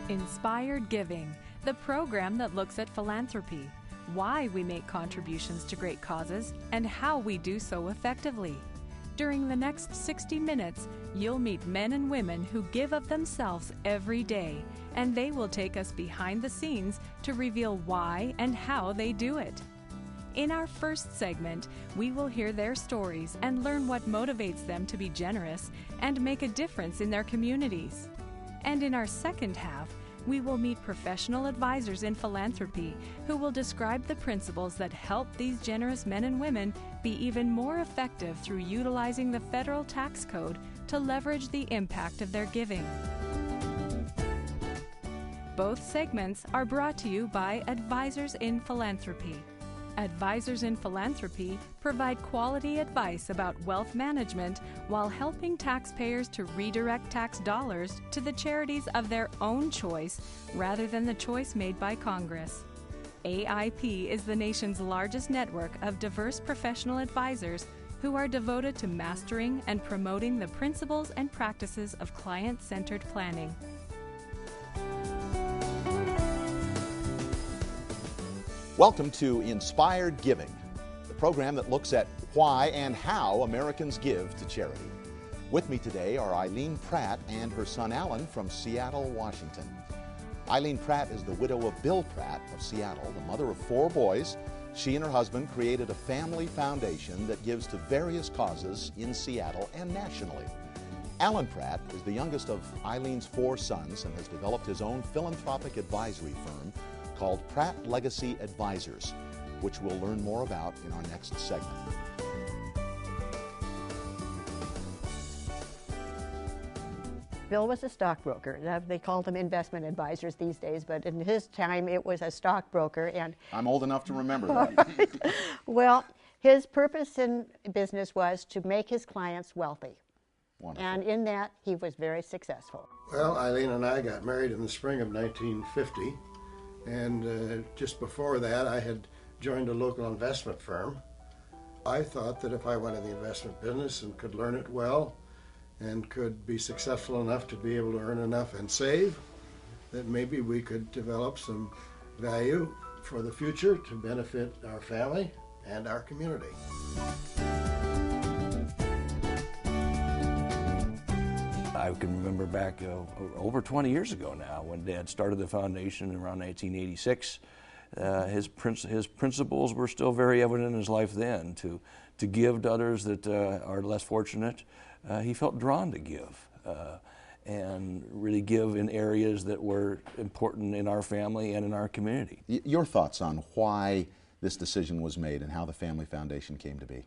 Inspired Giving, the program that looks at philanthropy, why we make contributions to great causes, and how we do so effectively. During the next 60 minutes, you'll meet men and women who give of themselves every day, and they will take us behind the scenes to reveal why and how they do it. In our first segment, we will hear their stories and learn what motivates them to be generous and make a difference in their communities. And in our second half, we will meet professional advisors in philanthropy who will describe the principles that help these generous men and women be even more effective through utilizing the federal tax code to leverage the impact of their giving. Both segments are brought to you by Advisors in Philanthropy. Advisors in Philanthropy provide quality advice about wealth management while helping taxpayers to redirect tax dollars to the charities of their own choice rather than the choice made by Congress. AIP is the nation's largest network of diverse professional advisors who are devoted to mastering and promoting the principles and practices of client-centered planning. Welcome to Inspired Giving, the program that looks at why and how Americans give to charity. With me today are Eileen Pratt and her son Alan from Seattle, Washington. Eileen Pratt is the widow of Bill Pratt of Seattle, the mother of 4 boys. She and her husband created a family foundation that gives to various causes in Seattle and nationally. Alan Pratt is the youngest of Eileen's 4 sons and has developed his own philanthropic advisory firm called Pratt Legacy Advisors, which we'll learn more about in our next segment. Bill was a stockbroker. They call them investment advisors these days, but in his time it was a stockbroker. And I'm old enough to remember that. Well, his purpose in business was to make his clients wealthy. Wonderful. And in that, he was very successful. Well, Eileen and I got married in the spring of 1950. And just before that, I had joined a local investment firm. I thought that if I went in the investment business and could learn it well and could be successful enough to be able to earn enough and save, that maybe we could develop some value for the future to benefit our family and our community. I can remember back over 20 years ago now when Dad started the foundation around 1986. His principles were still very evident in his life then, to give to others that are less fortunate. He felt drawn to give and really give in areas that were important in our family and in our community. Your thoughts on why this decision was made and how the Family Foundation came to be?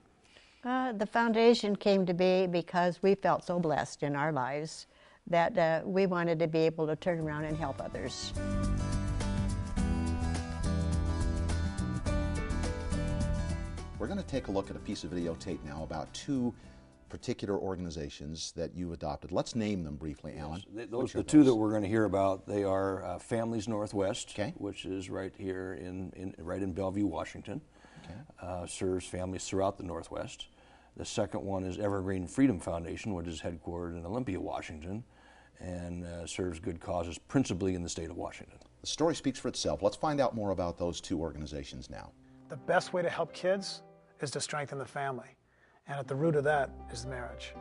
The foundation came to be because we felt so blessed in our lives that we wanted to be able to turn around and help others. We're going to take a look at a piece of videotape now about 2 particular organizations that you adopted. Let's name them briefly, Alan. Yes, the 2 that we're going to hear about, they are Families Northwest, okay, which is right here right in Bellevue, Washington. Okay. Serves families throughout the Northwest. The second one is Evergreen Freedom Foundation, which is headquartered in Olympia, Washington, and serves good causes principally in the state of Washington. The story speaks for itself. Let's find out more about those 2 organizations now. The best way to help kids is to strengthen the family, and at the root of that is marriage.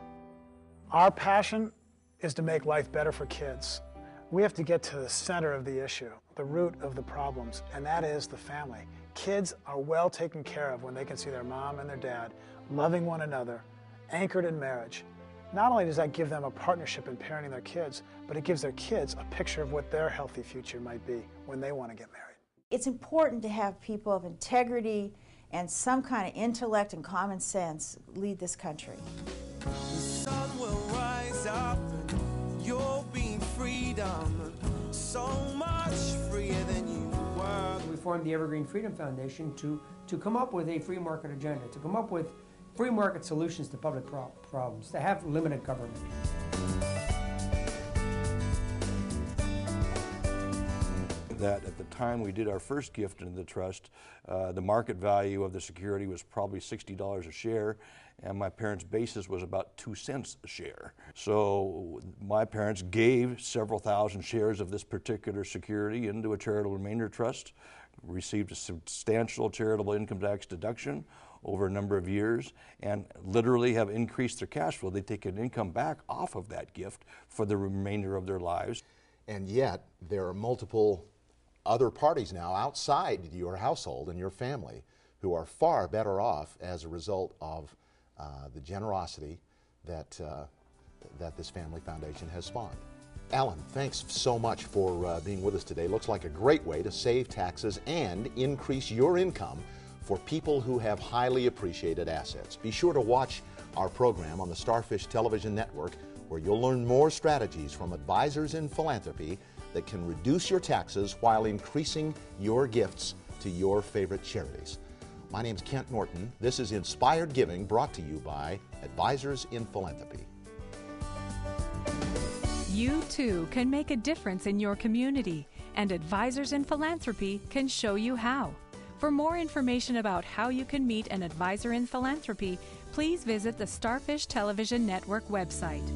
Our passion is to make life better for kids. We have to get to the center of the issue, the root of the problems, and that is the family. Kids are well taken care of when they can see their mom and their dad loving one another, anchored in marriage. Not only does that give them a partnership in parenting their kids, but it gives their kids a picture of what their healthy future might be when they want to get married. It's important to have people of integrity and some kind of intellect and common sense lead this country. The sun will rise up and you'll be freedom, so much freer than you were. We formed the Evergreen Freedom Foundation to come up with a free market agenda, to come up with free market solutions to public problems, to have limited government. that at the time we did our first gift into the trust, the market value of the security was probably $60 a share, and my parents' basis was about 2 cents a share. So my parents gave several thousand shares of this particular security into a charitable remainder trust, received a substantial charitable income tax deduction over a number of years, and literally have increased their cash flow. They take an income back off of that gift for the remainder of their lives. And yet, there are multiple other parties now outside your household and your family who are far better off as a result of the generosity that this family foundation has spawned. Alan, thanks so much for being with us today. Looks like a great way to save taxes and increase your income for people who have highly appreciated assets. Be sure to watch our program on the Starfish Television Network, where you'll learn more strategies from advisors in philanthropy that can reduce your taxes while increasing your gifts to your favorite charities. My name's Kent Norton. This is Inspired Giving, brought to you by Advisors in Philanthropy. You too can make a difference in your community, and Advisors in Philanthropy can show you how. For more information about how you can meet an advisor in philanthropy, please visit the Starfish Television Network website.